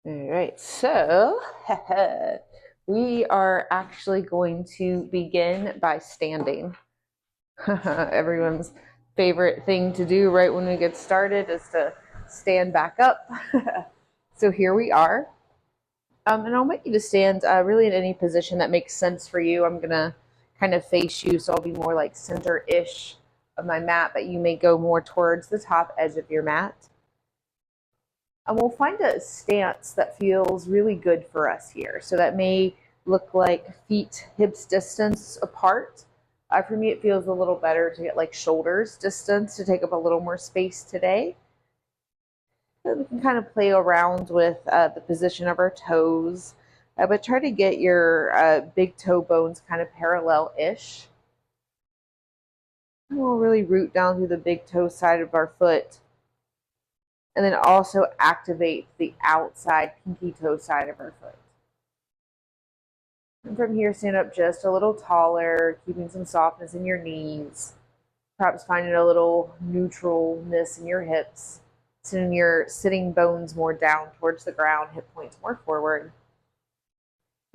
All right, so we are actually going to begin by standing. Everyone's favorite thing to do right when we get started is to stand back up. So here we are. And I want you to stand really in any position that makes sense for you. I'm going to kind of face you, so I'll be more like center-ish of my mat, but you may go more towards the top edge of your mat. And we'll find a stance that feels really good for us here. So that may look like feet hips distance apart. For me, it feels a little better to get like shoulders distance to take up a little more space today. And we can kind of play around with the position of our toes, but try to get your big toe bones kind of parallel-ish. And we'll really root down through the big toe side of our foot, and then also activate the outside pinky toe side of our foot. And from here, stand up just a little taller, keeping some softness in your knees, perhaps finding a little neutralness in your hips, sending your sitting bones more down towards the ground, hip points more forward.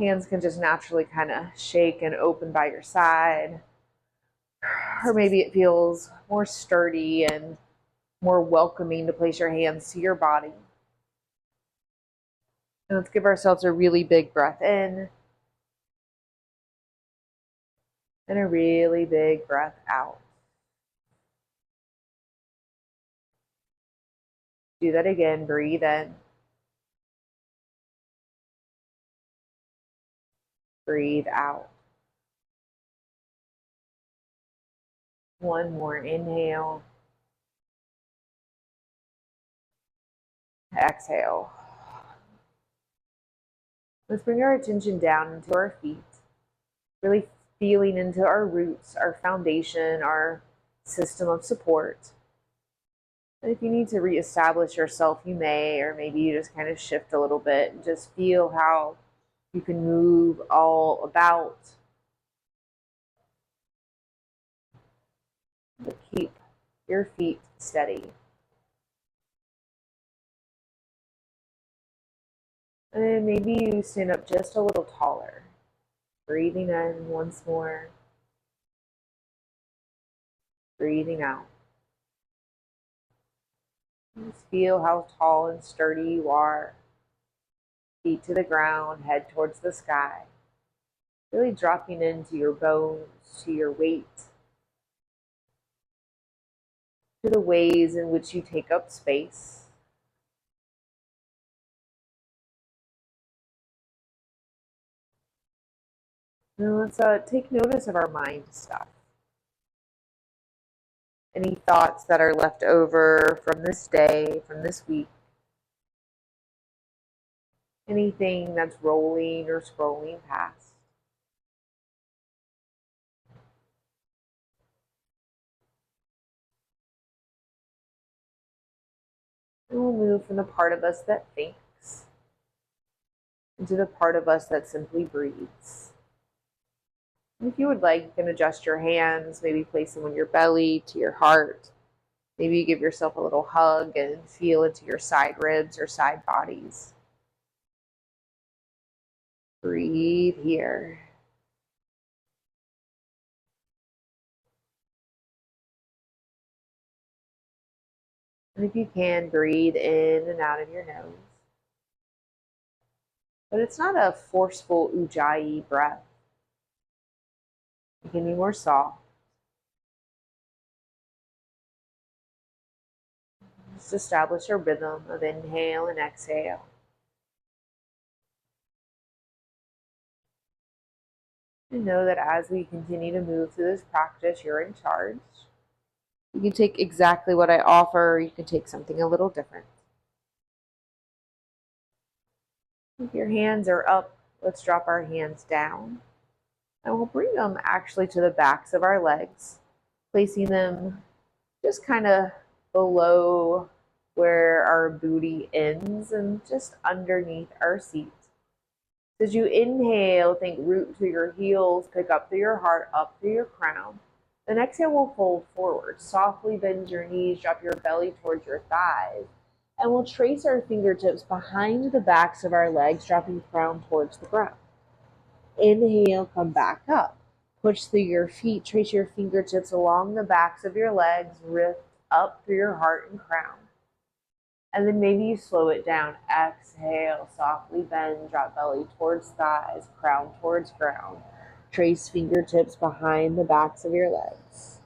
Hands can just naturally kind of shake and open by your side. Or maybe it feels more sturdy and more welcoming to place your hands to your body. And let's give ourselves a really big breath in and a really big breath out. Do that again. Breathe in. Breathe out. One more. Inhale. Exhale. Let's bring our attention down into our feet, really feeling into our roots, our foundation, our system of support. And if you need to reestablish yourself, you may, or maybe you just kind of shift a little bit and just feel how you can move all about. But keep your feet steady. And then maybe you stand up just a little taller. Breathing in once more. Breathing out. Just feel how tall and sturdy you are. Feet to the ground, head towards the sky. Really dropping into your bones, to your weight, to the ways in which you take up space. Now let's take notice of our mind stuff. Any thoughts that are left over from this day, from this week. Anything that's rolling or scrolling past. And we'll move from the part of us that thinks into the part of us that simply breathes. And if you would like, you can adjust your hands, maybe place them on your belly to your heart. Maybe you give yourself a little hug and feel into your side ribs or side bodies. Breathe here. And if you can, breathe in and out of your nose. But it's not a forceful ujjayi breath. It can be more soft. Just establish a rhythm of inhale and exhale. And know that as we continue to move through this practice, you're in charge. You can take exactly what I offer, or you can take something a little different. If your hands are up, let's drop our hands down. And we'll bring them actually to the backs of our legs, placing them just kind of below where our booty ends and just underneath our seat. As you inhale, think root through your heels, pick up through your heart, up through your crown. Then exhale, we'll fold forward. Softly bend your knees, drop your belly towards your thighs. And we'll trace our fingertips behind the backs of our legs, dropping crown towards the ground. Inhale, come back up. Push through your feet, trace your fingertips along the backs of your legs, lift up through your heart and crown. And then maybe you slow it down. Exhale, softly bend, drop belly towards thighs, crown towards ground. Trace fingertips behind the backs of your legs.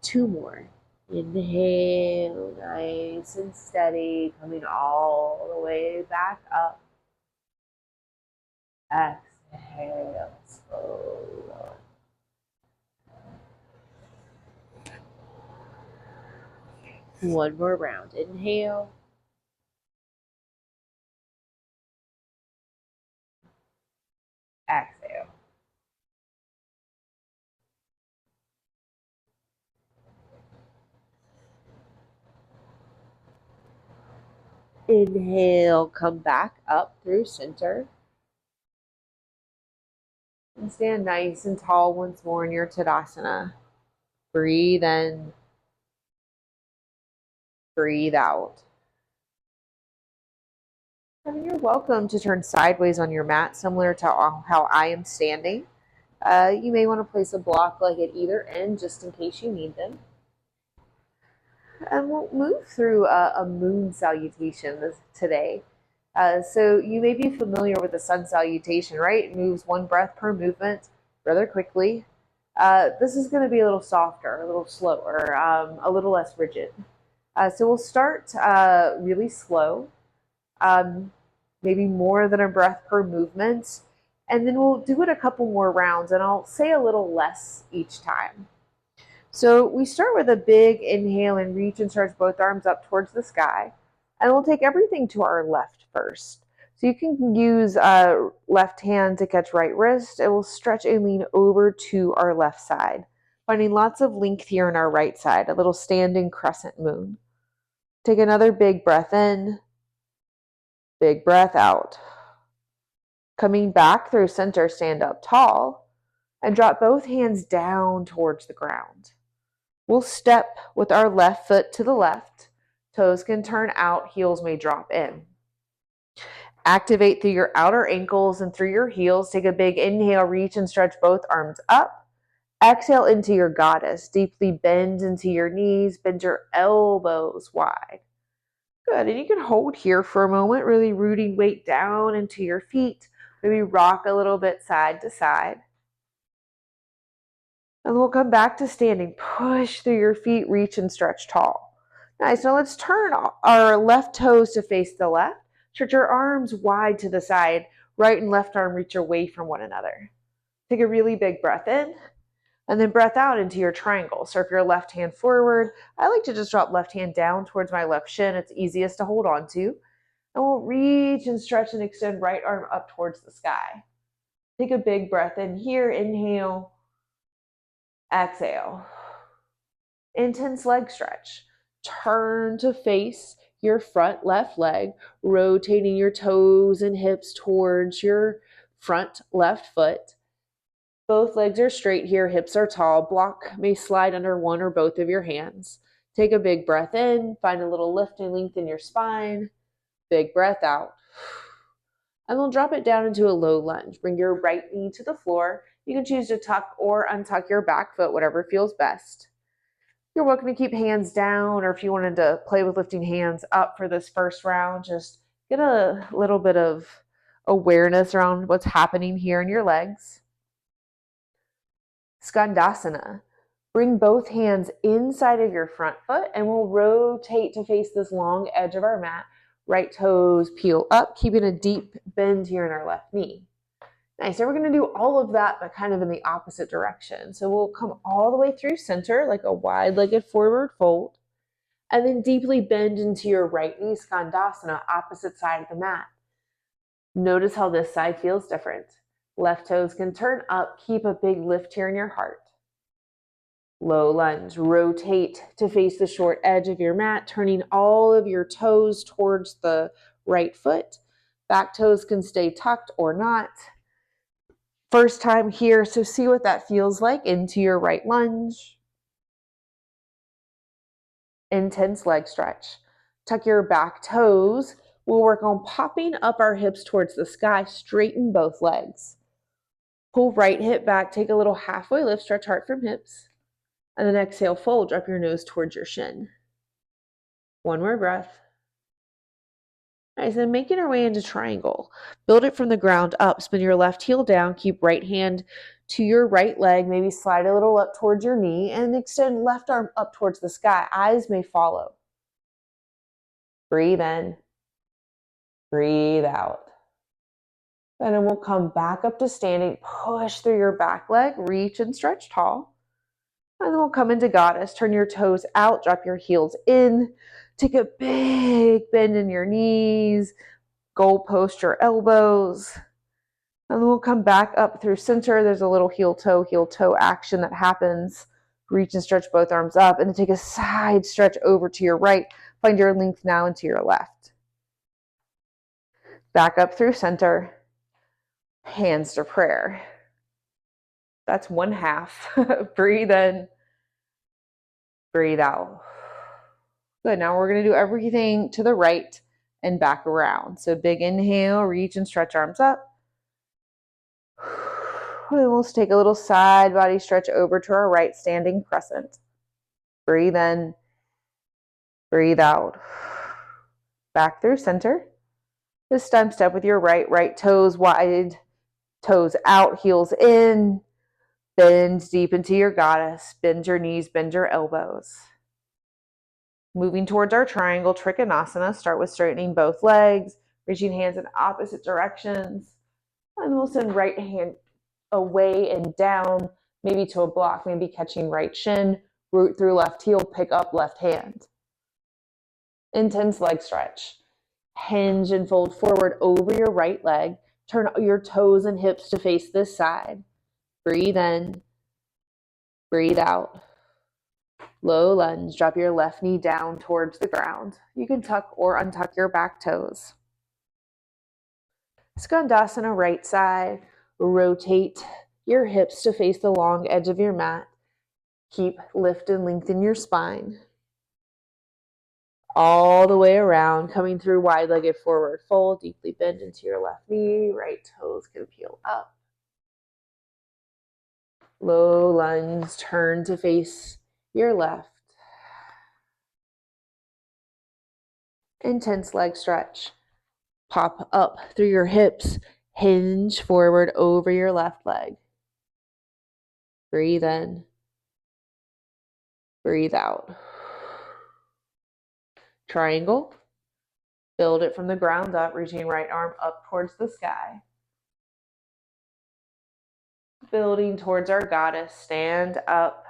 2 more. Inhale, nice and steady, coming all the way back up. Exhale, slowly. One more round. Inhale. Exhale. Inhale, come back up through center. And stand nice and tall once more in your Tadasana. Breathe in. Breathe out. And you're welcome to turn sideways on your mat, similar to how I am standing. You may want to place a block like at either end just in case you need them. And we'll move through a moon salutation today. So you may be familiar with the sun salutation, right? It moves 1 breath per movement rather quickly. This is going to be a little softer, a little slower, a little less rigid. So we'll start really slow, maybe more than a breath per movement. And then we'll do it a couple more rounds, and I'll say a little less each time. So we start with a big inhale and reach and stretch both arms up towards the sky. And we'll take everything to our left first. So you can use left hand to catch right wrist. It will stretch and lean over to our left side, finding lots of length here in our right side, a little standing crescent moon. Take another big breath in, big breath out. Coming back through center, stand up tall and drop both hands down towards the ground. We'll step with our left foot to the left. Toes can turn out, heels may drop in. Activate through your outer ankles and through your heels. Take a big inhale, reach and stretch both arms up. Exhale into your goddess. Deeply bend into your knees, bend your elbows wide. Good, and you can hold here for a moment, really rooting weight down into your feet. Maybe rock a little bit side to side. And we'll come back to standing. Push through your feet, reach and stretch tall. Nice, now let's turn our left toes to face the left. Stretch your arms wide to the side. Right and left arm reach away from one another. Take a really big breath in, and then breath out into your triangle. Surf your left hand forward. I like to just drop left hand down towards my left shin. It's easiest to hold on to. And we'll reach and stretch and extend right arm up towards the sky. Take a big breath in here. Inhale. Exhale. Intense leg stretch. Turn to face your front left leg, rotating your toes and hips towards your front left foot. Both legs are straight here, hips are tall. Block may slide under one or both of your hands. Take a big breath in, find a little lift and length in your spine. Big breath out. And we'll drop it down into a low lunge. Bring your right knee to the floor. You can choose to tuck or untuck your back foot, whatever feels best. You're welcome to keep hands down, or if you wanted to play with lifting hands up for this first round, just get a little bit of awareness around what's happening here in your legs. Skandasana. Bring both hands inside of your front foot, and we'll rotate to face this long edge of our mat. Right toes peel up, keeping a deep bend here in our left knee. Nice, so we're gonna do all of that, but kind of in the opposite direction. So we'll come all the way through center, like a wide-legged forward fold, and then deeply bend into your right knee, Skandasana, opposite side of the mat. Notice how this side feels different. Left toes can turn up, keep a big lift here in your heart. Low lunge, rotate to face the short edge of your mat, turning all of your toes towards the right foot. Back toes can stay tucked or not. First time here, so see what that feels like into your right lunge. Intense leg stretch. Tuck your back toes. We'll work on popping up our hips towards the sky. Straighten both legs. Pull right hip back. Take a little halfway lift. Stretch heart from hips. And then exhale, fold. Drop your nose towards your shin. One more breath. Nice. And making our way into triangle. Build it from the ground up. Spin your left heel down. Keep right hand to your right leg. Maybe slide a little up towards your knee and extend left arm up towards the sky. Eyes may follow. Breathe in. Breathe out. And then we'll come back up to standing. Push through your back leg. Reach and stretch tall. And then we'll come into goddess. Turn your toes out. Drop your heels in. Take a big bend in your knees. Goal post your elbows. And then we'll come back up through center. There's a little heel toe action that happens. Reach and stretch both arms up. And then take a side stretch over to your right. Find your length now into your left. Back up through center. Hands to prayer. That's one half. Breathe in. Breathe out. Good. Now we're going to do everything to the right and back around. So big inhale, reach and stretch arms up. And we'll take a little side body stretch over to our right, standing crescent. Breathe in. Breathe out. Back through center. This time step with your right toes wide, toes out, heels in. Bend deep into your goddess. Bend your knees, bend your elbows. Moving towards our triangle, Trikonasana. Start with straightening both legs, reaching hands in opposite directions. And we'll send right hand away and down, maybe to a block, maybe catching right shin. Root through left heel, pick up left hand. Intense leg stretch. Hinge and fold forward over your right leg. Turn your toes and hips to face this side. Breathe in. Breathe out. Low lunge. Drop your left knee down towards the ground. You can tuck or untuck your back toes. Skandasana, right side. Rotate your hips to face the long edge of your mat. Keep lift and lengthen your spine. All the way around, coming through wide-legged forward fold. Deeply bend into your left knee. Right toes can peel up. Low lunge, turn to face your left. Intense leg stretch. Pop up through your hips. Hinge forward over your left leg. Breathe in. Breathe out. Triangle. Build it from the ground up, reaching right arm up towards the sky. Building towards our goddess. Stand up.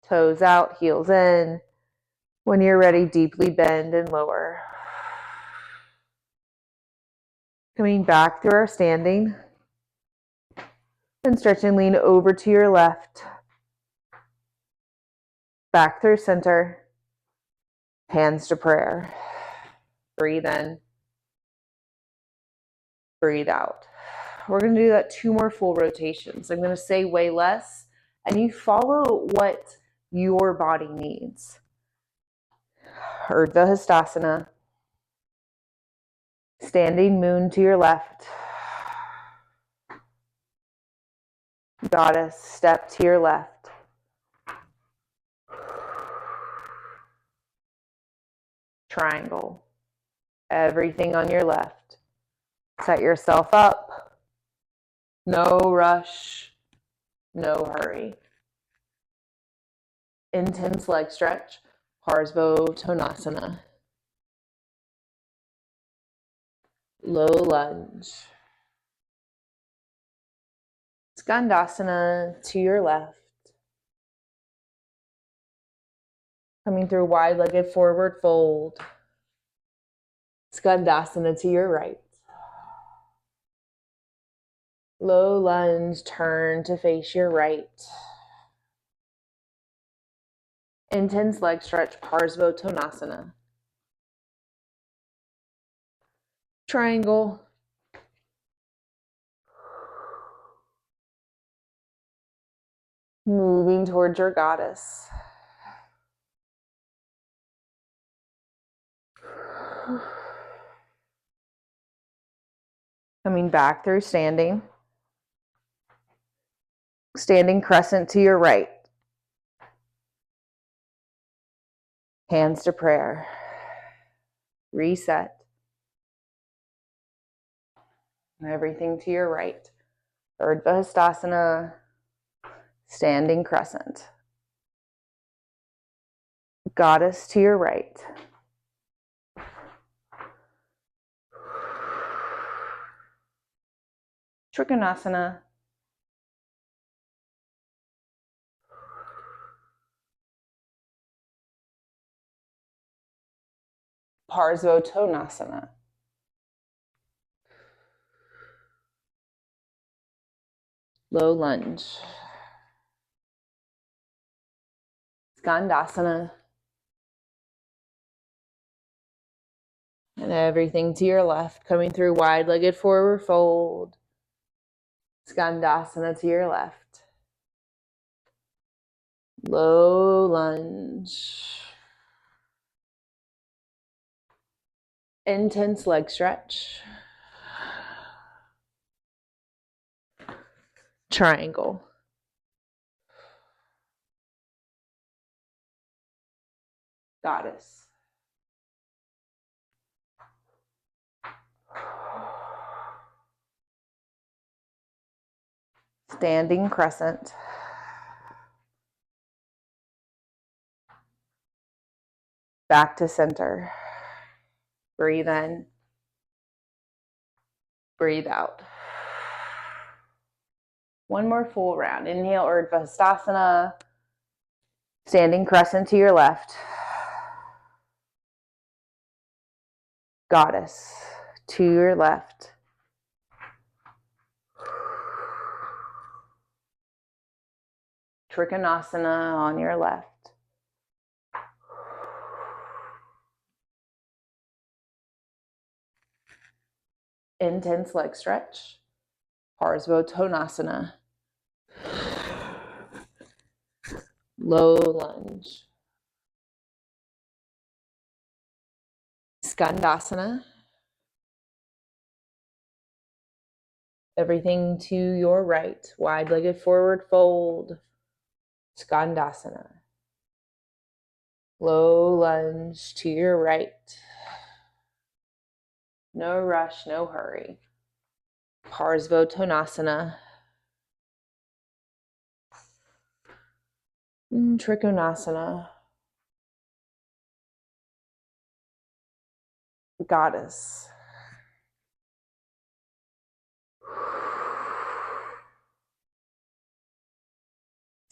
Toes out, heels in. When you're ready, deeply bend and lower. Coming back through our standing. And stretch and lean over to your left. Back through center. Hands to prayer. Breathe in. Breathe out. We're going to do that 2 more full rotations. I'm going to say way less, and you follow what your body needs. Urdhva Hastasana. Standing moon to your left. Goddess, step to your left. Triangle. Everything on your left. Set yourself up. No rush. No hurry. Intense leg stretch. Parsvottanasana. Low lunge. Skandasana to your left. Coming through wide-legged forward fold. Skandasana to your right. Low lunge, turn to face your right. Intense leg stretch, Parsvottanasana. Triangle. Moving towards your goddess. Coming back through standing. Standing crescent to your right. Hands to prayer. Reset. Everything to your right. Urdhva Hastasana. Standing crescent. Goddess to your right. Trikonasana. Parsvottanasana. Low lunge. Skandasana. And everything to your left, coming through wide-legged forward fold. Skandasana to your left. Low lunge. Intense leg stretch. Triangle. Goddess. Standing crescent. Back to center. Breathe in. Breathe out. One more full round. Inhale, Urdhva Hastasana. Standing crescent to your left. Goddess to your left. Trikonasana on your left. Intense leg stretch. Parsvottanasana. Low lunge. Skandasana. Everything to your right. Wide-legged forward fold. Skandasana. Low lunge to your right. No rush, no hurry. Parsvottanasana. Trikonasana. Goddess.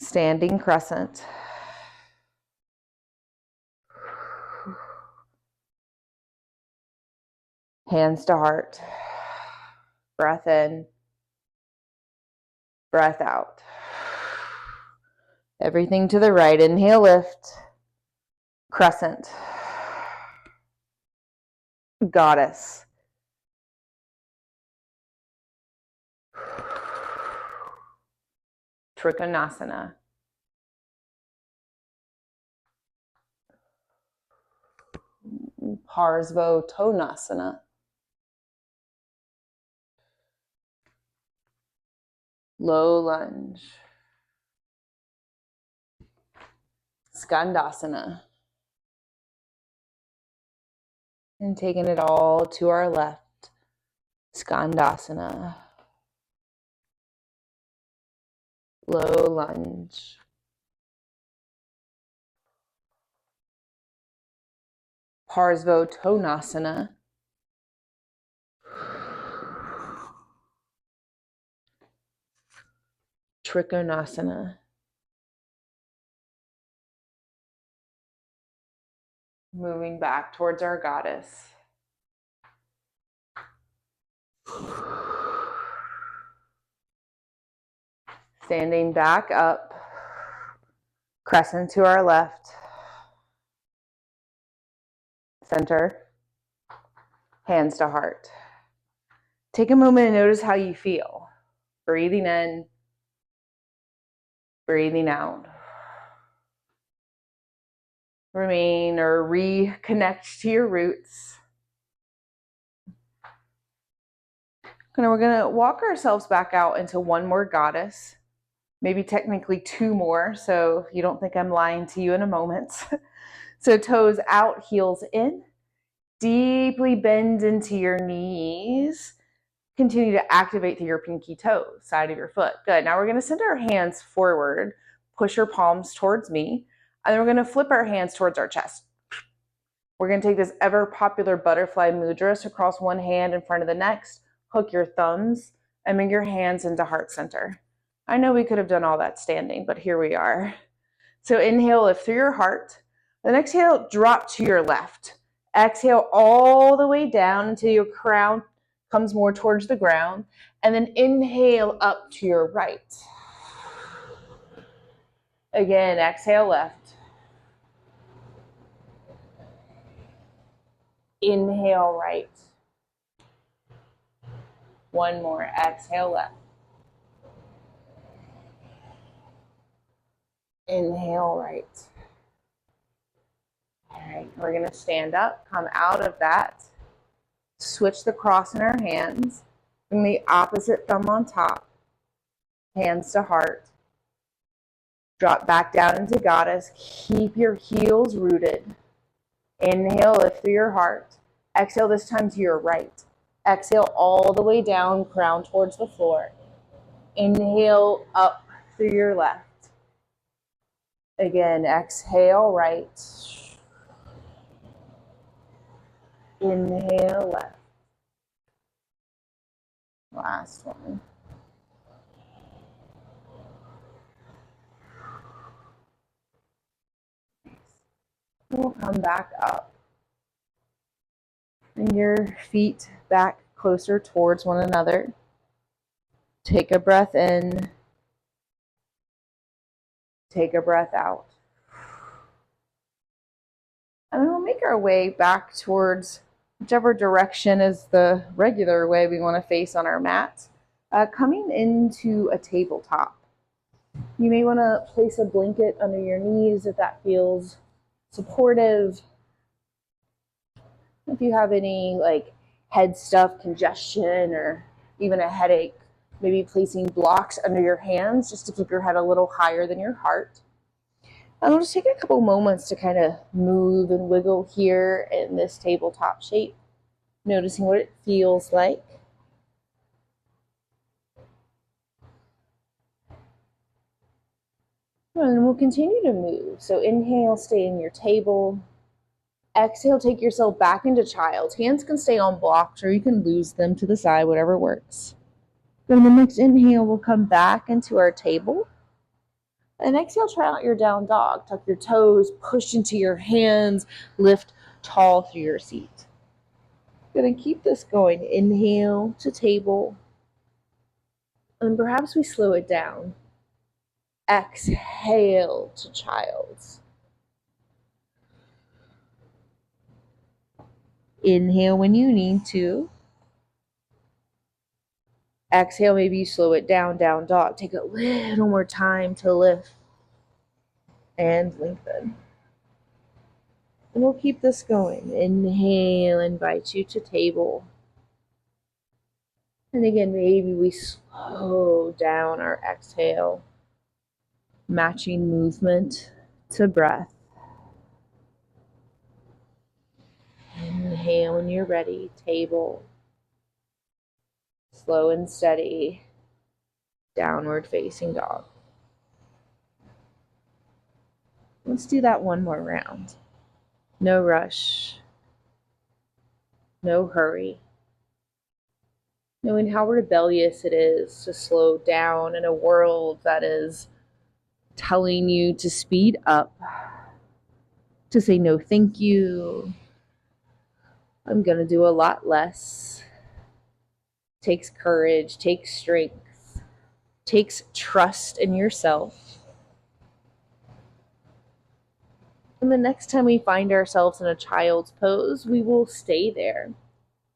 Standing crescent. Hands to heart. Breath in. Breath out. Everything to the right. Inhale, lift. Crescent. Goddess. Trikonasana. Parsvottanasana. Low lunge. Skandasana. And taking it all to our left. Skandasana. Low lunge. Parsvottanasana. Trikonasana. Moving back towards our goddess. Standing back up. Crescent to our left. Center. Hands to heart. Take a moment and notice how you feel. Breathing in. Breathing out. Remain or reconnect to your roots. And we're going to walk ourselves back out into one more goddess, maybe technically two more, so you don't think I'm lying to you in a moment. So toes out, heels in. Deeply bend into your knees. Continue to activate through your pinky toe, side of your foot. Good. Now we're going to send our hands forward, push your palms towards me, and then we're going to flip our hands towards our chest. We're going to take this ever popular butterfly mudras across one hand in front of the next, hook your thumbs, and bring your hands into heart center. I know we could have done all that standing, but here we are. So inhale, lift through your heart. Then exhale, drop to your left. Exhale all the way down until your crown comes more towards the ground. And then inhale up to your right. Again, exhale left. Inhale right. One more, exhale left. Inhale right. All right, we're gonna stand up, come out of that. Switch the cross in our hands. Bring the opposite thumb on top. Hands to heart. Drop back down into goddess. Keep your heels rooted. Inhale, lift through your heart. Exhale this time to your right. Exhale all the way down, crown towards the floor. Inhale up through your left. Again, exhale right. Inhale left. Last one. We'll come back up. Bring your feet back closer towards one another. Take a breath in. Take a breath out. And then we'll make our way back towards whichever direction is the regular way we want to face on our mat. Coming into a tabletop. You may want to place a blanket under your knees if that feels supportive. If you have any head stuff, congestion, or even a headache, maybe placing blocks under your hands just to keep your head a little higher than your heart. And we'll just take a couple moments to kind of move and wiggle here in this tabletop shape, noticing what it feels like. And we'll continue to move. So inhale, stay in your table. Exhale, take yourself back into child's. Hands can stay on blocks or you can lose them to the side, whatever works. Then the next inhale, we'll come back into our table. And exhale, try out your down dog. Tuck your toes, push into your hands, lift tall through your seat. Gonna keep this going. Inhale to table. And perhaps we slow it down. Exhale to child's. Inhale when you need to. Exhale, maybe you slow it down, down dog. Take a little more time to lift and lengthen. And we'll keep this going. Inhale, invite you to table. And again, maybe we slow down our exhale, matching movement to breath. Inhale when you're ready, table. Slow and steady, downward facing dog. Let's do that one more round. No rush, no hurry. Knowing how rebellious it is to slow down in a world that is telling you to speed up, to say no thank you, I'm gonna do a lot less. Takes courage, takes strength, takes trust in yourself. And the next time we find ourselves in a child's pose, we will stay there.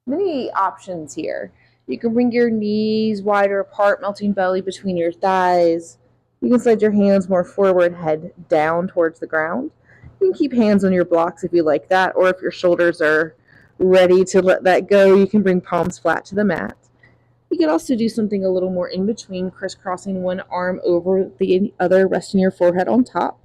Many options here. You can bring your knees wider apart, melting belly between your thighs. You can slide your hands more forward, head down towards the ground. You can keep hands on your blocks if you like that, or if your shoulders are ready to let that go, you can bring palms flat to the mat. You could also do something a little more in between, crisscrossing one arm over the other, resting your forehead on top.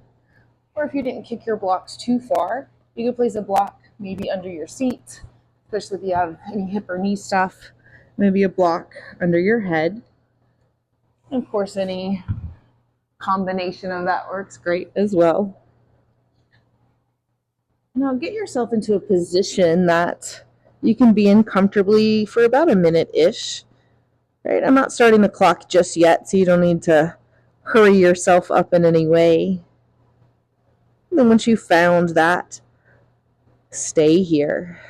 Or if you didn't kick your blocks too far, you could place a block maybe under your seat, especially if you have any hip or knee stuff, maybe a block under your head. And of course, any combination of that works great as well. Now get yourself into a position that you can be in comfortably for about a minute-ish. Right? I'm not starting the clock just yet, so you don't need to hurry yourself up in any way. And then once you've found that, stay here.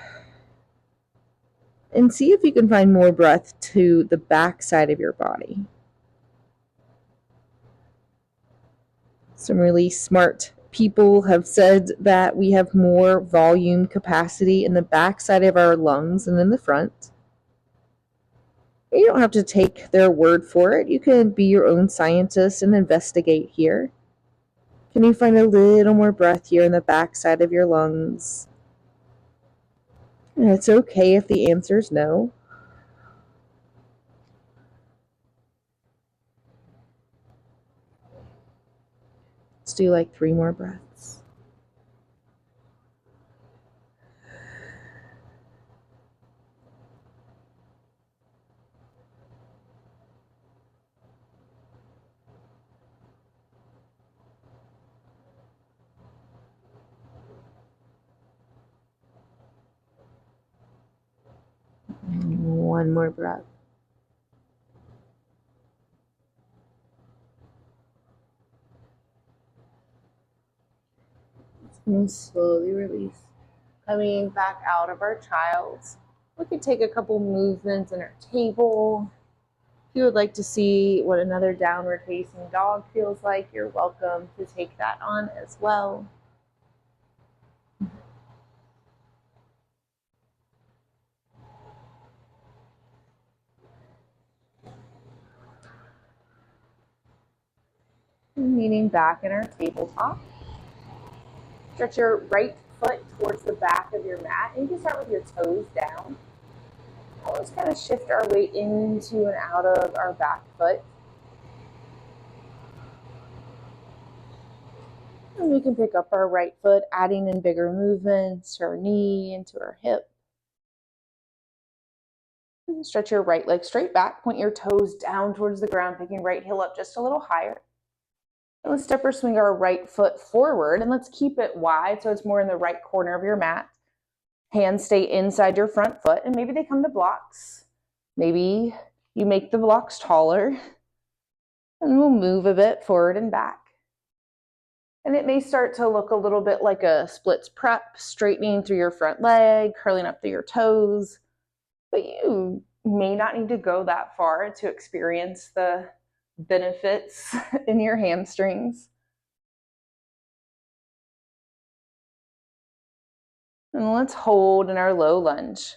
And see if you can find more breath to the back side of your body. Some really smart people have said that we have more volume capacity in the back side of our lungs than in the front. You don't have to take their word for it. You can be your own scientist and investigate here. Can you find a little more breath here in the back side of your lungs? And it's okay if the answer is no. Let's do like 3 more breaths. And 1 more breath. And slowly release. Coming back out of our child's. We could take a couple movements in our table. If you would like to see what another downward facing dog feels like, you're welcome to take that on as well. Leaning back in our tabletop. Stretch your right foot towards the back of your mat, and you can start with your toes down. Let's kind of shift our weight into and out of our back foot. And we can pick up our right foot, adding in bigger movements to our knee, into our hip. And stretch your right leg straight back, point your toes down towards the ground, picking right heel up just a little higher. And let's step or swing our right foot forward, and let's keep it wide so it's more in the right corner of your mat. Hands stay inside your front foot, and maybe they come to blocks. Maybe you make the blocks taller, and we'll move a bit forward and back. And it may start to look a little bit like a splits prep, straightening through your front leg, curling up through your toes, but you may not need to go that far to experience the benefits in your hamstrings. And let's hold in our low lunge.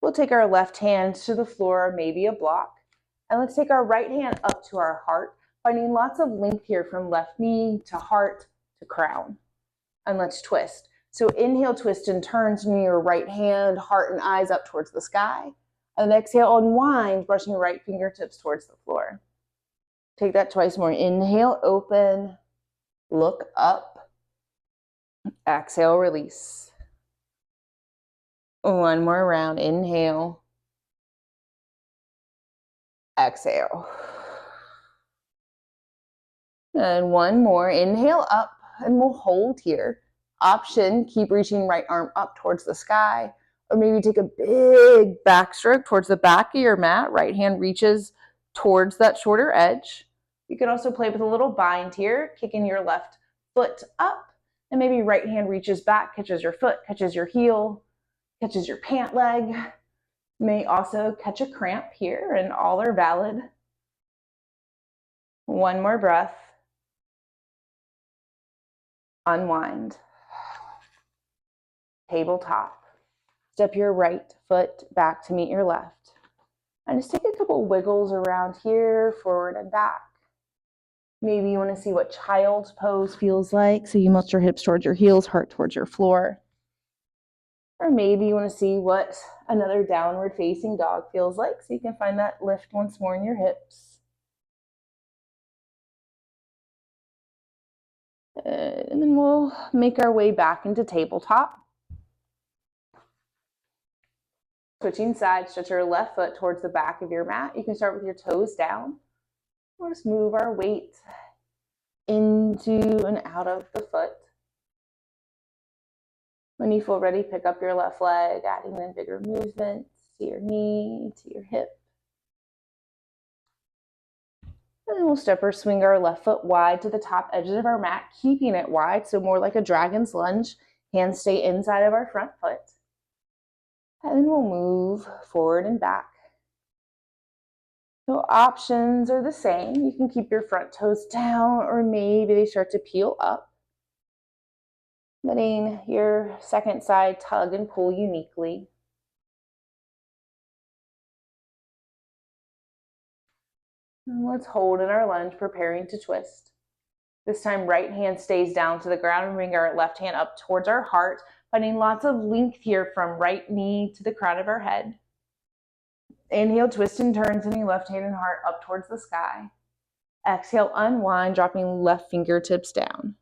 We'll take our left hand to the floor, maybe a block, and let's take our right hand up to our heart, finding lots of length here from left knee to heart to crown. And let's twist. So inhale, twist and turn to your right hand, heart and eyes up towards the sky. And then exhale, unwind, brushing right fingertips towards the floor. Take that twice more. Inhale, open, look up. Exhale, release. 1 more round. Inhale. Exhale. And 1 more. Inhale up, and we'll hold here. Option, keep reaching right arm up towards the sky, or maybe take a big backstroke towards the back of your mat. Right hand reaches towards that shorter edge. You can also play with a little bind here, kicking your left foot up, and maybe right hand reaches back, catches your foot, catches your heel, catches your pant leg. You may also catch a cramp here, and all are valid. 1 more breath. Unwind. Tabletop. Step your right foot back to meet your left. And just take a couple wiggles around here, forward and back. Maybe you want to see what child's pose feels like. So you melt your hips towards your heels, heart towards your floor. Or maybe you want to see what another downward facing dog feels like, so you can find that lift once more in your hips. And then we'll make our way back into tabletop. Switching sides, stretch your left foot towards the back of your mat. You can start with your toes down. We'll just move our weight into and out of the foot. When you feel ready, pick up your left leg, adding in bigger movements to your knee, to your hip. And then we'll step or swing our left foot wide to the top edges of our mat, keeping it wide, so more like a dragon's lunge. Hands stay inside of our front foot. And then we'll move forward and back. So options are the same. You can keep your front toes down, or maybe they start to peel up. Letting your second side tug and pull uniquely. And let's hold in our lunge, preparing to twist. This time, right hand stays down to the ground and bring our left hand up towards our heart, finding lots of length here from right knee to the crown of our head. Inhale, twist and turn, sending left hand and heart up towards the sky. Exhale, unwind, dropping left fingertips down.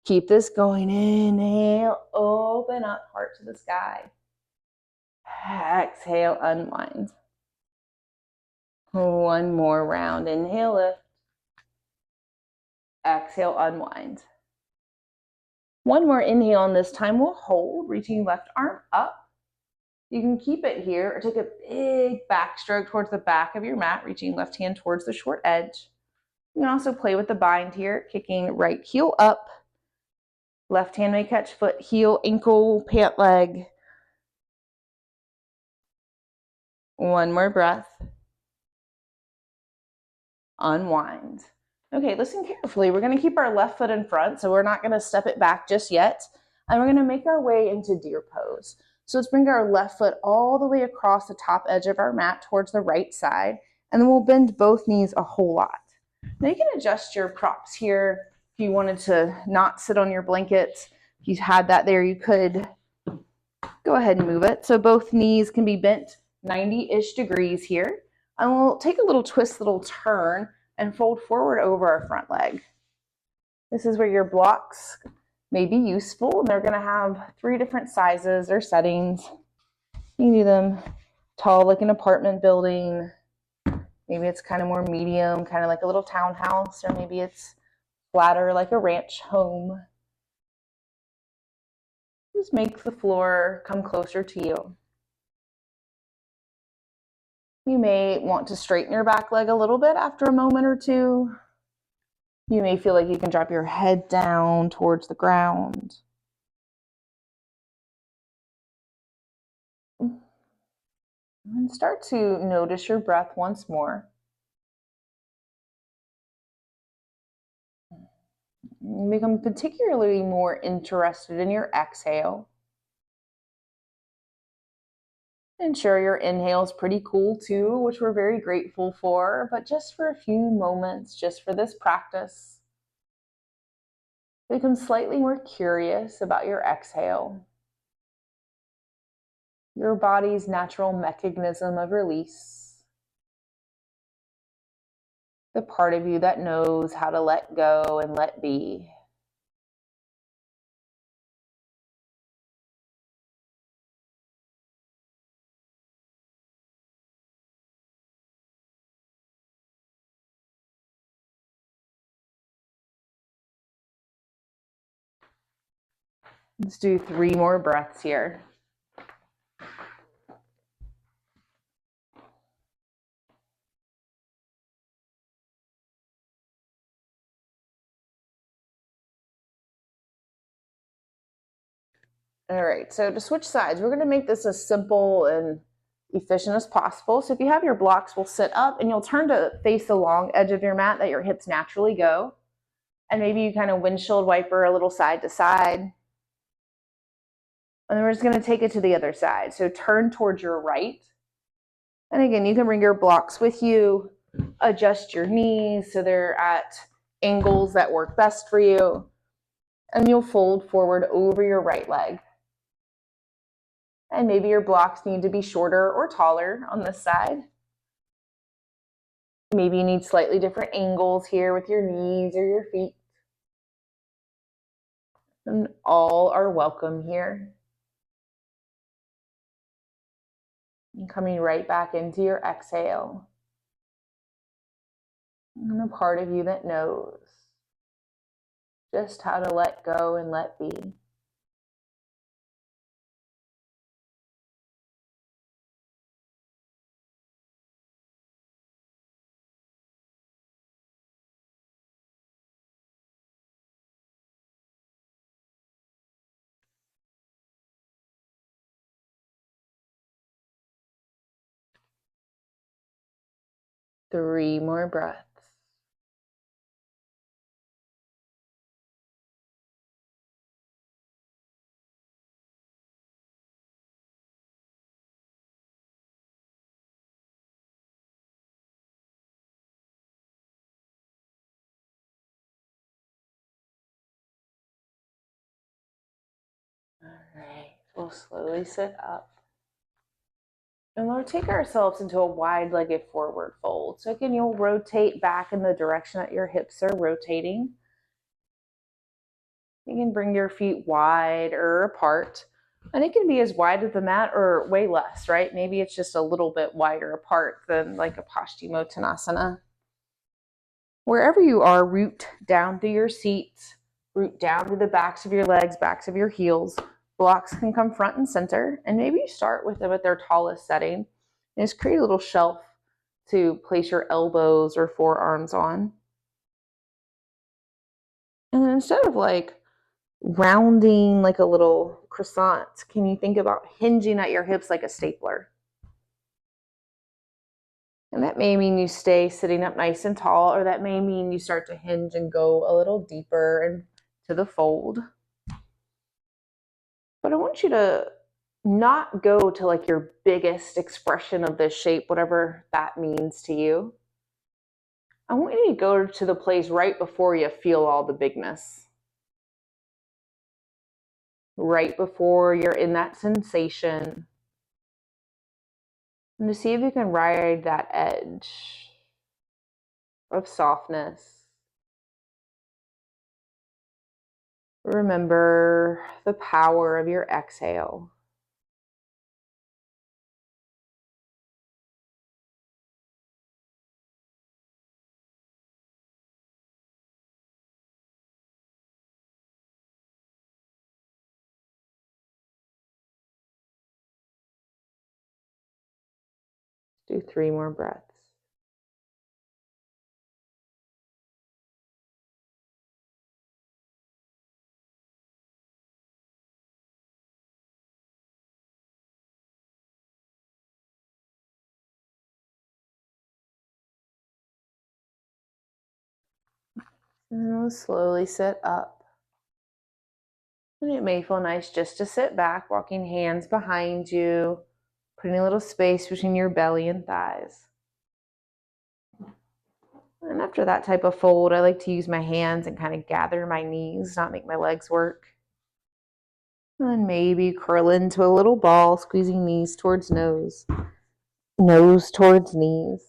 Keep this going. Inhale, open up, heart to the sky. Exhale, unwind. One more round. Inhale, lift. Exhale, unwind. One more inhale, and this time we'll hold, reaching left arm up. You can keep it here or take a big backstroke towards the back of your mat, reaching left hand towards the short edge. You can also play with the bind here, kicking right heel up. Left hand may catch foot, heel, ankle, pant leg. One more breath. Unwind. Okay, listen carefully. We're going to keep our left foot in front, so we're not going to step it back just yet. And we're going to make our way into deer pose. So let's bring our left foot all the way across the top edge of our mat towards the right side, and then we'll bend both knees a whole lot. Now you can adjust your props here. If you wanted to not sit on your blanket, if you had that there, you could go ahead and move it. So both knees can be bent 90-ish degrees here. And we'll take a little twist, little turn, and fold forward over our front leg. This is where your blocks may be useful, and they're going to have 3 different sizes or settings. You can do them tall like an apartment building. Maybe it's kind of more medium, kind of like a little townhouse, or maybe it's flatter like a ranch home. Just make the floor come closer to you. You may want to straighten your back leg a little bit after a moment or two. You may feel like you can drop your head down towards the ground. And start to notice your breath once more. You become particularly more interested in your exhale. Ensure your inhale is pretty cool too, which we're very grateful for, but just for a few moments, just for this practice. Become slightly more curious about your exhale. Your body's natural mechanism of release. The part of you that knows how to let go and let be. Let's do 3 more breaths here. All right, so to switch sides, we're going to make this as simple and efficient as possible. So if you have your blocks, we'll sit up and you'll turn to face the long edge of your mat that your hips naturally go. And maybe you kind of windshield wiper a little side to side. And then we're just going to take it to the other side. So turn towards your right. And again, you can bring your blocks with you, adjust your knees so they're at angles that work best for you. And you'll fold forward over your right leg. And maybe your blocks need to be shorter or taller on this side. Maybe you need slightly different angles here with your knees or your feet. And all are welcome here. And coming right back into your exhale. And a part of you that knows just how to let go and let be. Three more breaths. All right, we'll slowly sit up. And we'll take ourselves into a wide-legged forward fold. So again, you'll rotate back in the direction that your hips are rotating. You can bring your feet wide or apart. And it can be as wide as the mat or way less, right? Maybe it's just a little bit wider apart than like a Paschimottanasana. Wherever you are, root down through your seats, root down to the backs of your legs, backs of your heels. Blocks can come front and center. And maybe you start with them at their tallest setting. And just create a little shelf to place your elbows or forearms on. And then instead of like rounding like a little croissant, can you think about hinging at your hips like a stapler? And that may mean you stay sitting up nice and tall, or that may mean you start to hinge and go a little deeper into the fold. But I want you to not go to like your biggest expression of this shape, whatever that means to you. I want you to go to the place right before you feel all the bigness. Right before you're in that sensation. And to see if you can ride that edge of softness. Remember the power of your exhale. Do 3 more breaths. And then we'll slowly sit up. And it may feel nice just to sit back, walking hands behind you, putting a little space between your belly and thighs. And after that type of fold, I like to use my hands and kind of gather my knees, not make my legs work. And maybe curl into a little ball, squeezing knees towards nose, nose towards knees.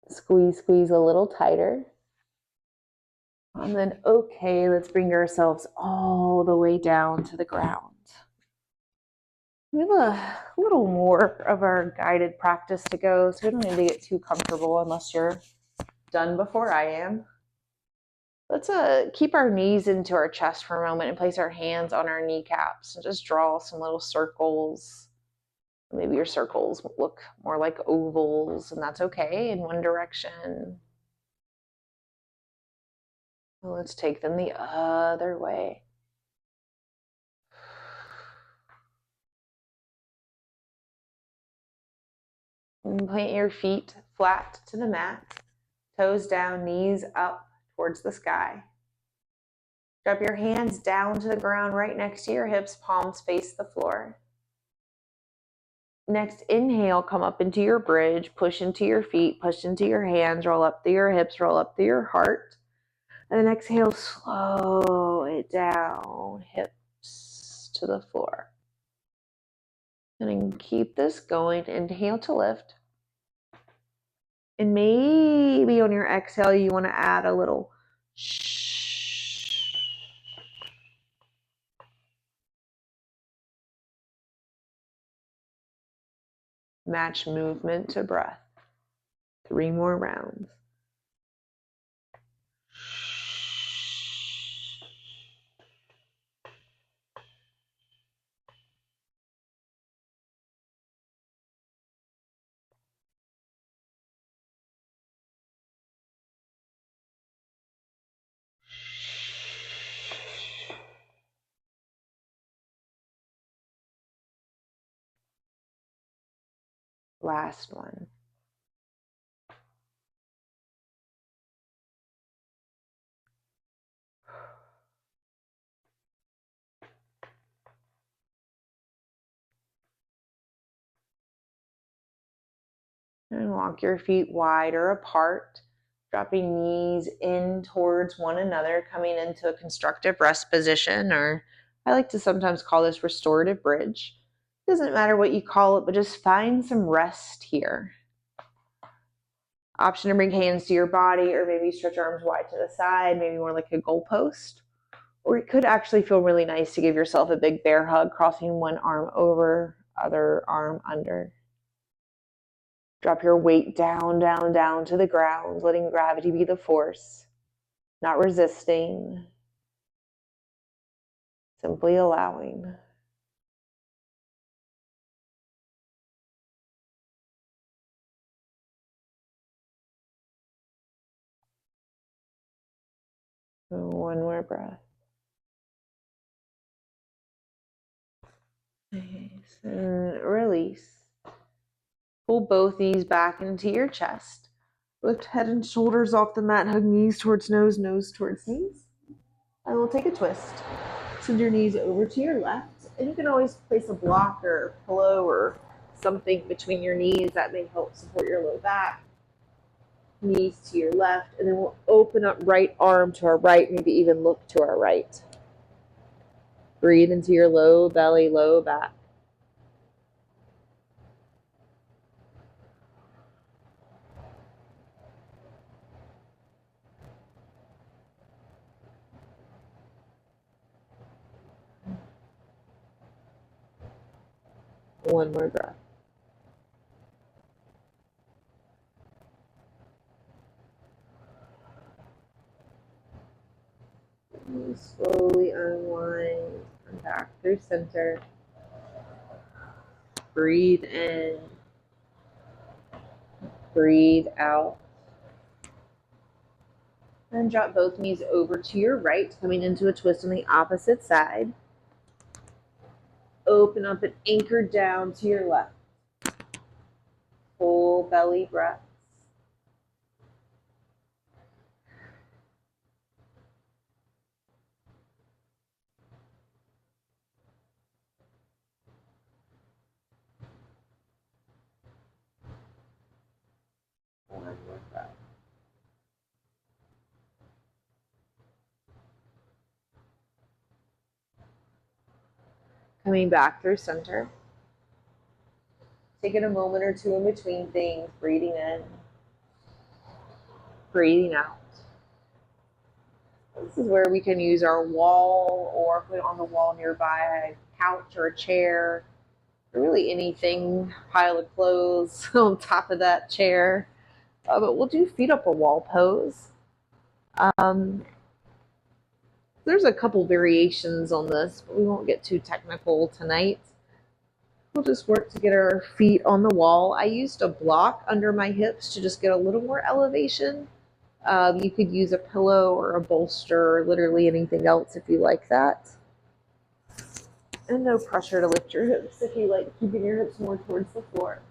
Squeeze, squeeze a little tighter. And then, okay, let's bring ourselves all the way down to the ground. We have a little more of our guided practice to go, so we don't need to get too comfortable unless you're done before I am. Let's keep our knees into our chest for a moment and place our hands on our kneecaps and just draw some little circles. Maybe your circles look more like ovals, and that's okay, in one direction. Let's take them the other way. And plant your feet flat to the mat, toes down, knees up towards the sky. Drop your hands down to the ground right next to your hips, palms face the floor. Next, inhale, come up into your bridge, push into your feet, push into your hands, roll up through your hips, roll up through your heart. And then exhale, slow it down, hips, to the floor. And then keep this going. Inhale to lift. And maybe on your exhale, you want to add a little shh. Match movement to breath. 3 more rounds. Last one. And walk your feet wider apart, dropping knees in towards one another, coming into a constructive rest position, or I like to sometimes call this restorative bridge. Doesn't matter what you call it, but just find some rest here. Option to bring hands to your body, or maybe stretch arms wide to the side, maybe more like a goalpost. Or it could actually feel really nice to give yourself a big bear hug, crossing one arm over, other arm under. Drop your weight down, down, down to the ground, letting gravity be the force, not resisting, simply allowing. One more breath. Nice. And release. Pull both knees back into your chest. Lift head and shoulders off the mat. Hug knees towards nose, nose towards knees. And we'll take a twist. Send your knees over to your left. And you can always place a block or a pillow or something between your knees that may help support your low back. Knees to your left. And then we'll open up right arm to our right. Maybe even look to our right. Breathe into your low belly, low back. One more breath. And slowly unwind, come back through center. Breathe in. Breathe out. And drop both knees over to your right, coming into a twist on the opposite side. Open up and anchor down to your left. Full belly breaths. One more breath. Coming back through center. Taking a moment or two in between things, breathing in, breathing out. This is where we can use our wall or put it on the wall nearby, a couch or a chair, or really anything, pile of clothes on top of that chair. But we'll do feet up a wall pose. There's a couple variations on this, but we won't get too technical tonight. We'll just work to get our feet on the wall. I used a block under my hips to just get a little more elevation. You could use a pillow or a bolster or literally anything else if you like that. And no pressure to lift your hips if you like keeping your hips more towards the floor.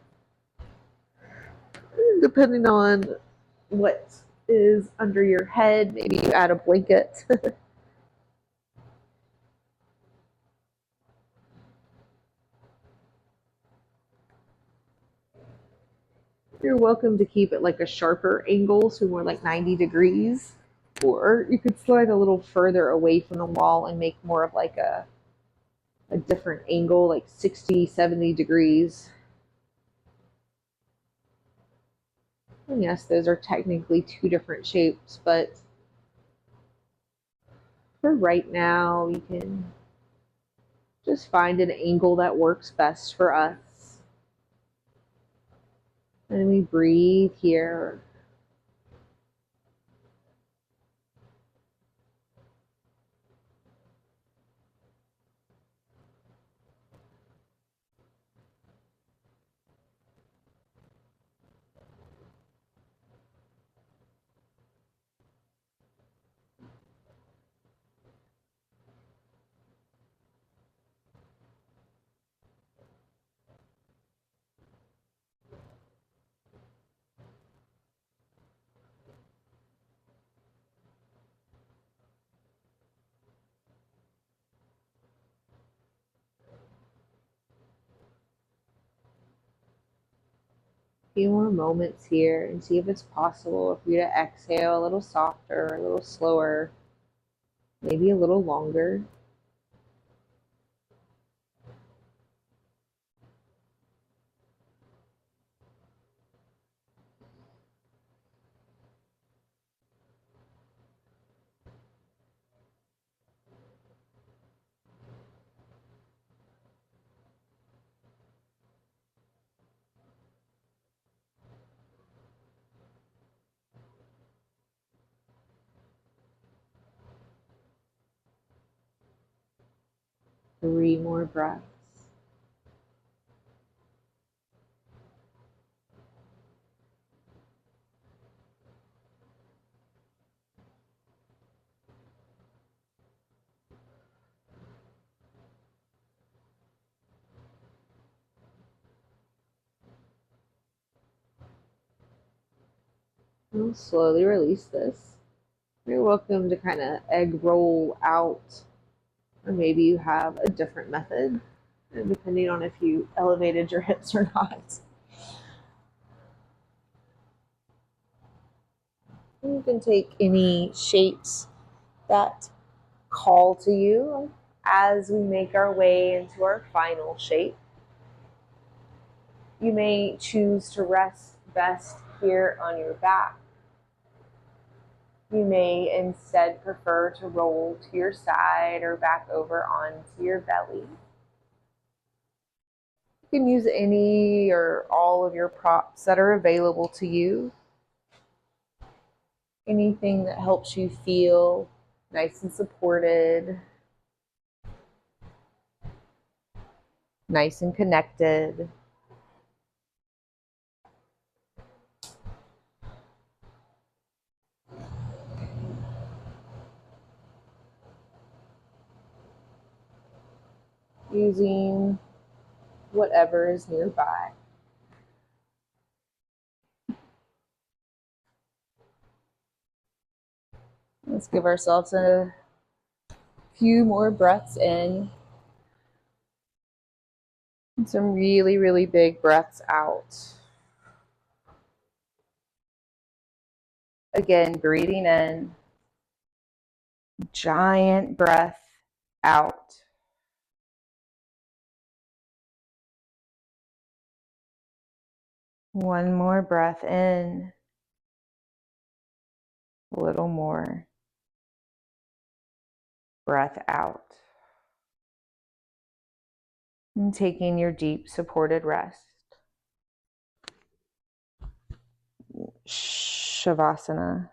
Depending on what is under your head, maybe you add a blanket. You're welcome to keep it like a sharper angle, so more like 90 degrees. Or you could slide a little further away from the wall and make more of like a a different angle, like 60, 70 degrees. And yes, those are technically two different shapes, but for right now, you can just find an angle that works best for us. And we breathe here. A few more moments here and see if it's possible for you to exhale a little softer, a little slower, maybe a little longer. 3 more breaths. And slowly release this. You're welcome to kind of egg roll out, or maybe you have a different method, depending on if you elevated your hips or not. You can take any shapes that call to you as we make our way into our final shape. You may choose to rest best here on your back. You may instead prefer to roll to your side or back over onto your belly. You can use any or all of your props that are available to you. Anything that helps you feel nice and supported, nice and connected. Using whatever is nearby. Let's give ourselves a few more breaths in and some really, really big breaths out. Again, breathing in, giant breath out. One more breath in, a little more breath out. And taking your deep supported rest. Shavasana.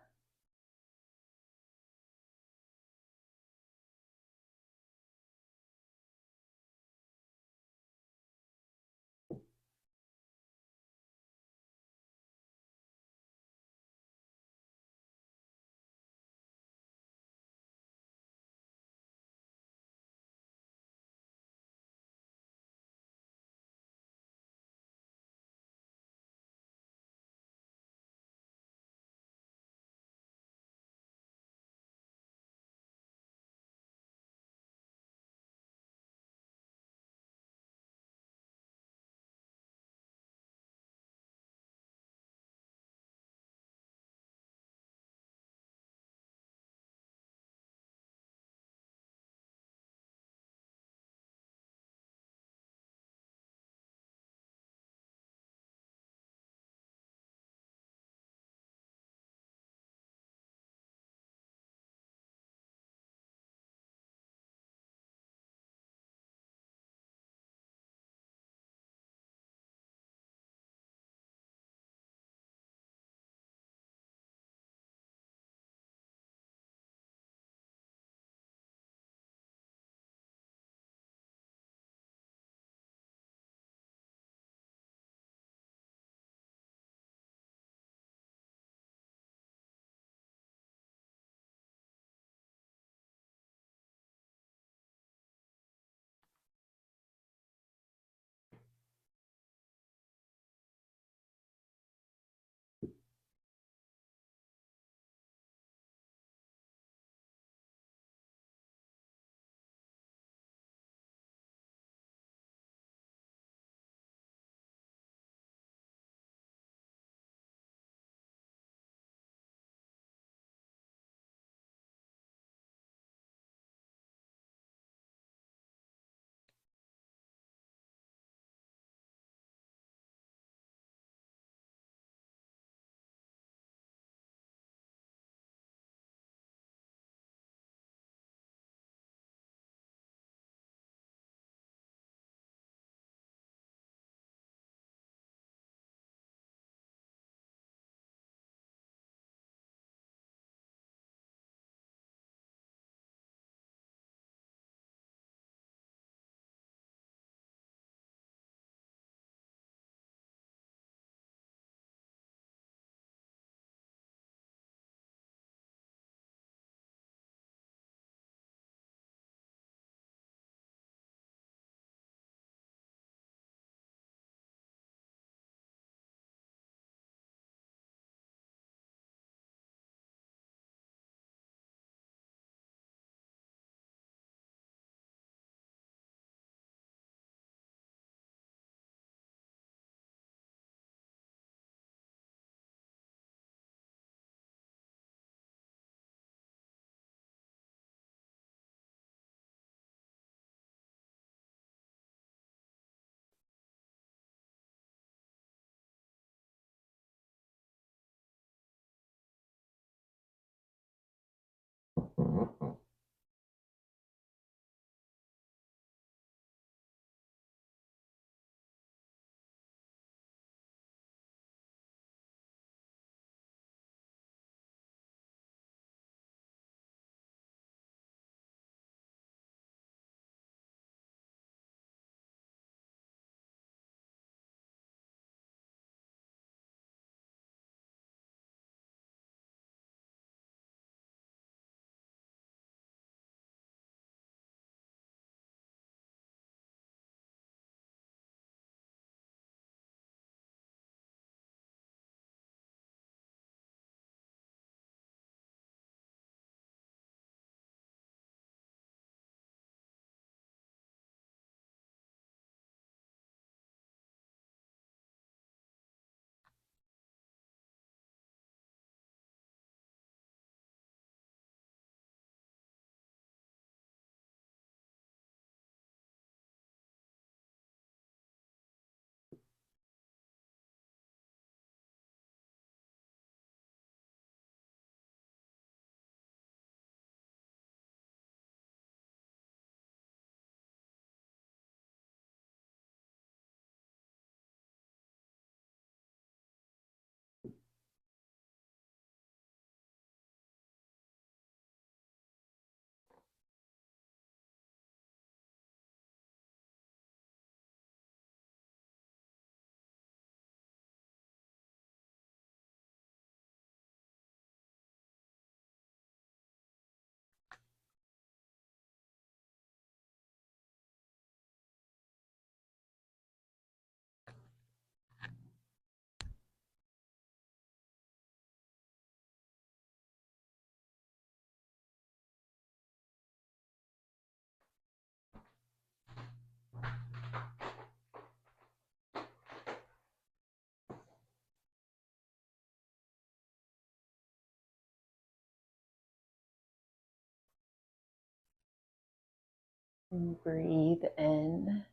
Breathe in.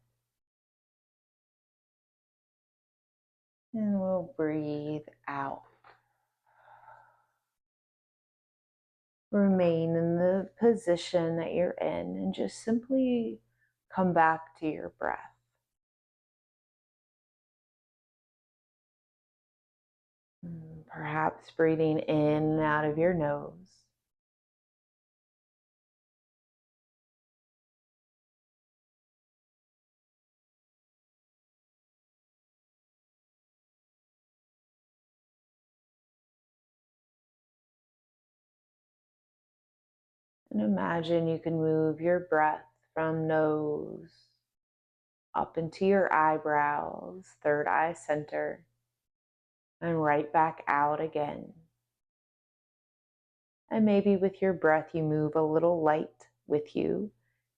And we'll breathe out. Remain in the position that you're in and just simply come back to your breath. Perhaps breathing in and out of your nose. And imagine you can move your breath from nose up into your eyebrows, third eye center, and right back out again. And maybe with your breath, you move a little light with you.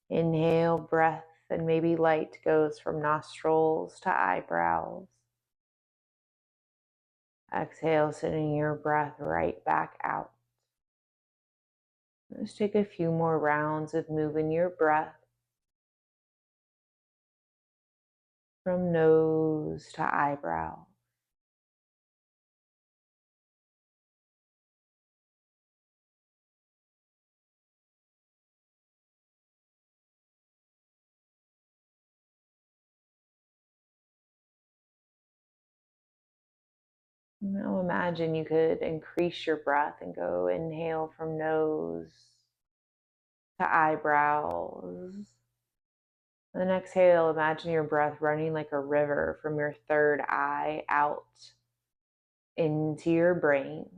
Inhale, breath, and maybe light goes from nostrils to eyebrows. Exhale, sending your breath right back out. Let's take a few more rounds of moving your breath from nose to eyebrow. Now imagine you could increase your breath and go inhale from nose to eyebrows. Then exhale, imagine your breath running like a river from your third eye out into your brain.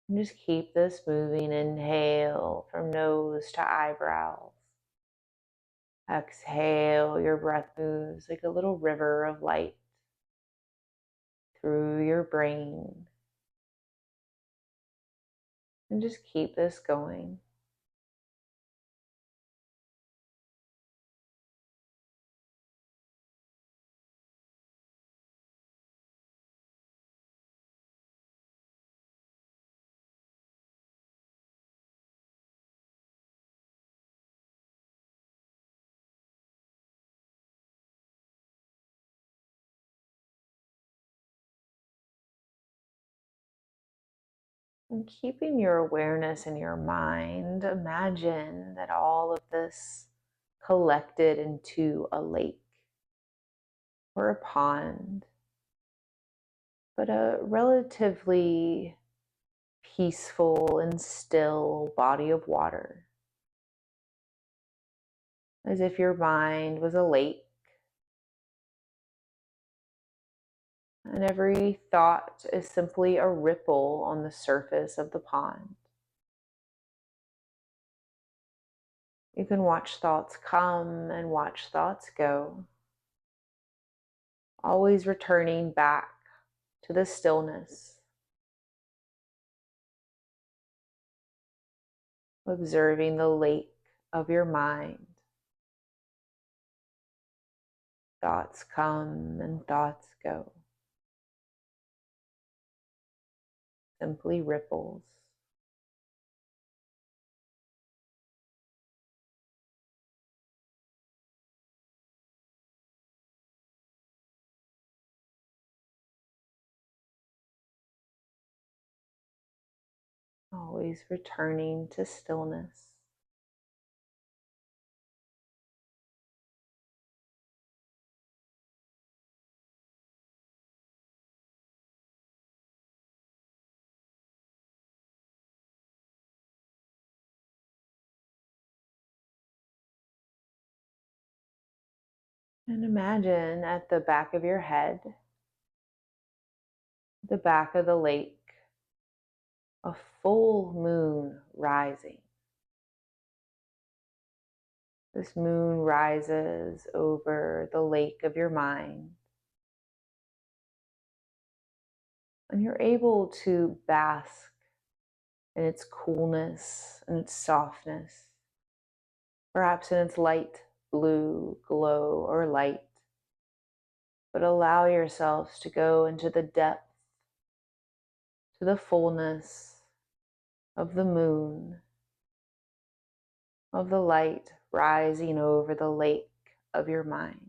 And just keep this moving. Inhale from nose to eyebrows. Exhale, your breath moves like a little river of light through your brain. And just keep this going. And keeping your awareness in your mind, imagine that all of this collected into a lake or a pond, but a relatively peaceful and still body of water, as if your mind was a lake and every thought is simply a ripple on the surface of the pond. You can watch thoughts come and watch thoughts go, always returning back to the stillness, observing the lake of your mind. Thoughts come and thoughts go, simply ripples. Always returning to stillness. And imagine at the back of your head, the back of the lake, a full moon rising. This moon rises over the lake of your mind, and you're able to bask in its coolness and its softness, perhaps in its light blue glow or light, but allow yourselves to go into the depth, to the fullness of the moon, of the light rising over the lake of your mind.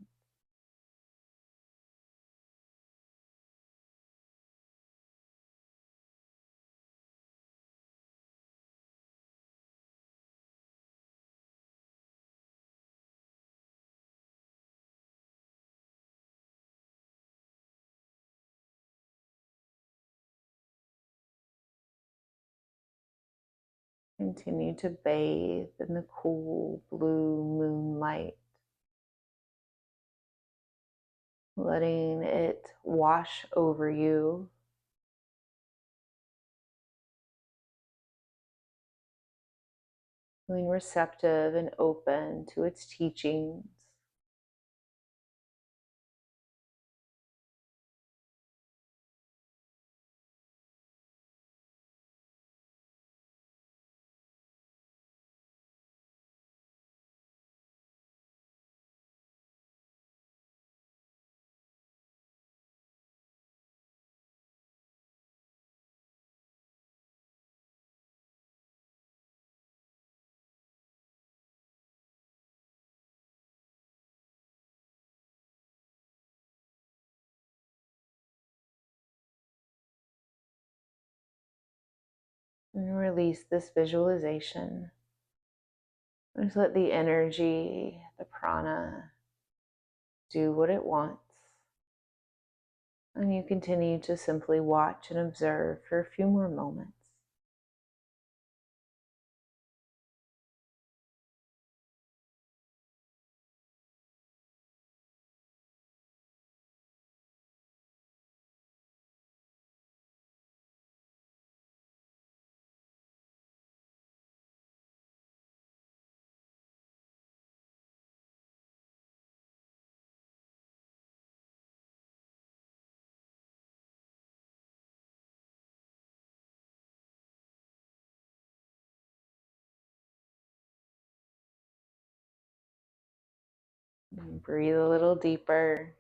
Continue to bathe in the cool blue moonlight, letting it wash over you, feeling receptive and open to its teachings. And release this visualization. Just let the energy, the prana, do what it wants. And you continue to simply watch and observe for a few more moments. And breathe a little deeper.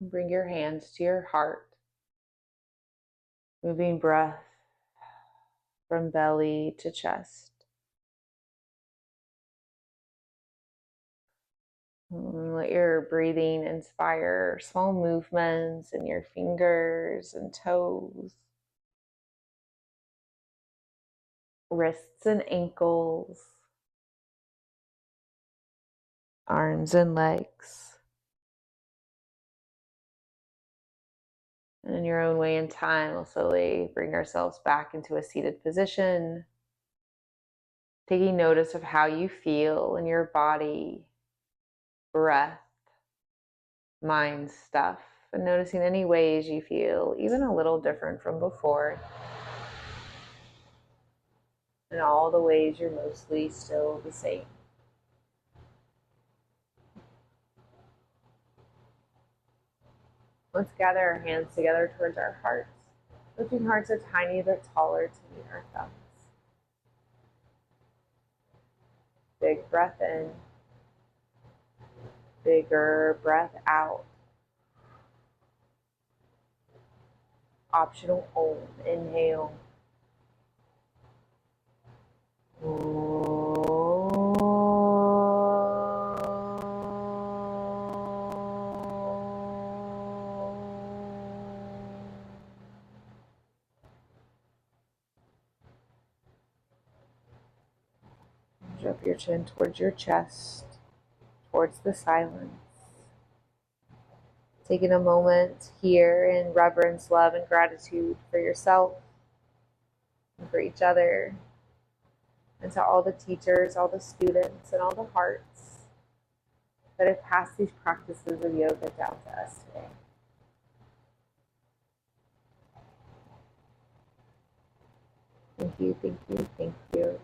Bring your hands to your heart, moving breath from belly to chest. Let your breathing inspire small movements in your fingers and toes, wrists and ankles, arms and legs. And in your own way and time, we'll slowly bring ourselves back into a seated position, taking notice of how you feel in your body, breath, mind stuff, and noticing any ways you feel even a little different from before, and all the ways you're mostly still the same. Let's gather our hands together towards our hearts, lifting hearts a tiny bit taller to meet our thumbs. Big breath in, bigger breath out. Optional Om. Inhale. Drop your chin towards your chest, towards the silence. Taking a moment here in reverence, love, and gratitude for yourself and for each other, and to all the teachers, all the students, and all the hearts that have passed these practices of yoga down to us today. Thank you, thank you, thank you.